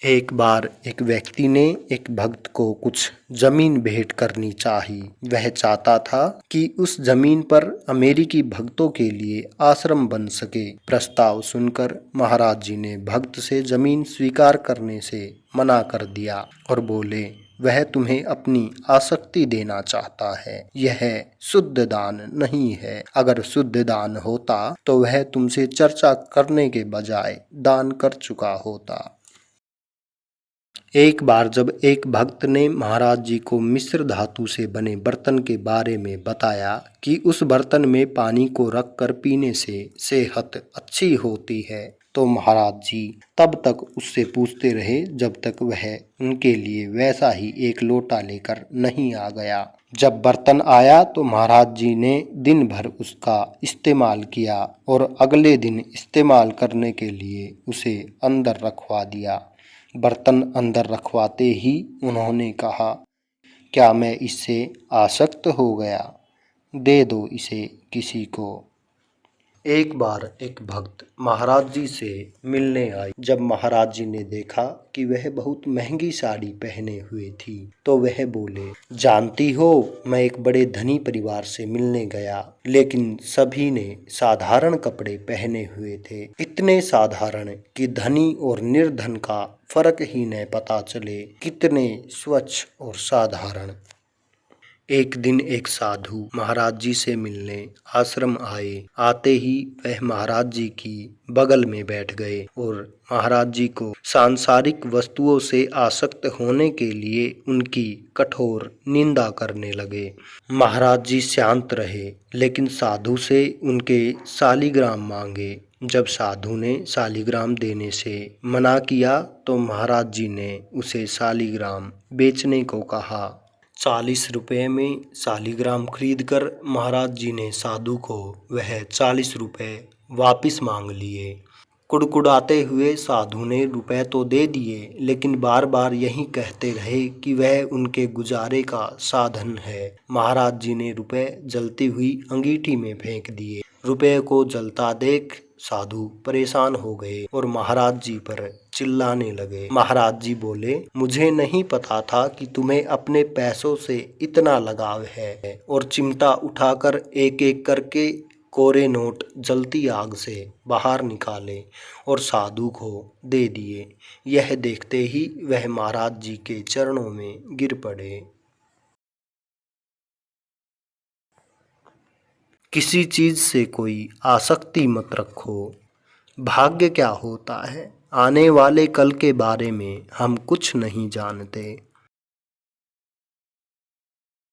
एक बार एक व्यक्ति ने एक भक्त को कुछ जमीन भेंट करनी चाही। वह चाहता था कि उस जमीन पर अमेरिकी भक्तों के लिए आश्रम बन सके। प्रस्ताव सुनकर महाराज जी ने भक्त से जमीन स्वीकार करने से मना कर दिया और बोले, वह तुम्हें अपनी आसक्ति देना चाहता है। यह शुद्ध दान नहीं है। अगर शुद्ध दान होता तो वह तुमसे चर्चा करने के बजाय दान कर चुका होता। एक बार जब एक भक्त ने महाराज जी को मिश्र धातु से बने बर्तन के बारे में बताया कि उस बर्तन में पानी को रखकर पीने से सेहत अच्छी होती है, तो महाराज जी तब तक उससे पूछते रहे जब तक वह उनके लिए वैसा ही एक लोटा लेकर नहीं आ गया। जब बर्तन आया तो महाराज जी ने दिन भर उसका इस्तेमाल किया और अगले दिन इस्तेमाल करने के लिए उसे अंदर रखवा दिया। बर्तन अंदर रखवाते ही उन्होंने कहा, क्या मैं इससे आसक्त हो गया? दे दो इसे किसी को। एक बार एक भक्त महाराज जी से मिलने आई। जब महाराज जी ने देखा कि वह बहुत महंगी साड़ी पहने हुए थी तो वह बोले, जानती हो, मैं एक बड़े धनी परिवार से मिलने गया, लेकिन सभी ने साधारण कपड़े पहने हुए थे। इतने साधारण कि धनी और निर्धन का फर्क ही न पता चले, कितने स्वच्छ और साधारण। एक दिन एक साधु महाराज जी से मिलने आश्रम आए। आते ही वह महाराज जी की बगल में बैठ गए और महाराज जी को सांसारिक वस्तुओं से आसक्त होने के लिए उनकी कठोर निंदा करने लगे। महाराज जी शांत रहे, लेकिन साधु से उनके शालिग्राम मांगे। जब साधु ने शालिग्राम देने से मना किया तो महाराज जी ने उसे शालिग्राम बेचने को कहा। 40 रुपये में शालिग्राम खरीदकर महाराज जी ने साधु को वह 40 रुपये वापस मांग लिए। कुड़कुड़ाते हुए साधु ने रुपए तो दे दिए, लेकिन बार बार यही कहते रहे कि वह उनके गुजारे का साधन है। महाराज जी ने रुपए जलती हुई अंगीठी में फेंक दिए। रुपए को जलता देख साधु परेशान हो गए और महाराज जी पर चिल्लाने लगे। महाराज जी बोले, मुझे नहीं पता था कि तुम्हें अपने पैसों से इतना लगाव है, और चिमटा उठाकर एक एक करके कोरे नोट जलती आग से बाहर निकाले और साधु को दे दिए। यह देखते ही वह महाराज जी के चरणों में गिर पड़े। किसी चीज से कोई आसक्ति मत रखो। भाग्य क्या होता है, आने वाले कल के बारे में हम कुछ नहीं जानते।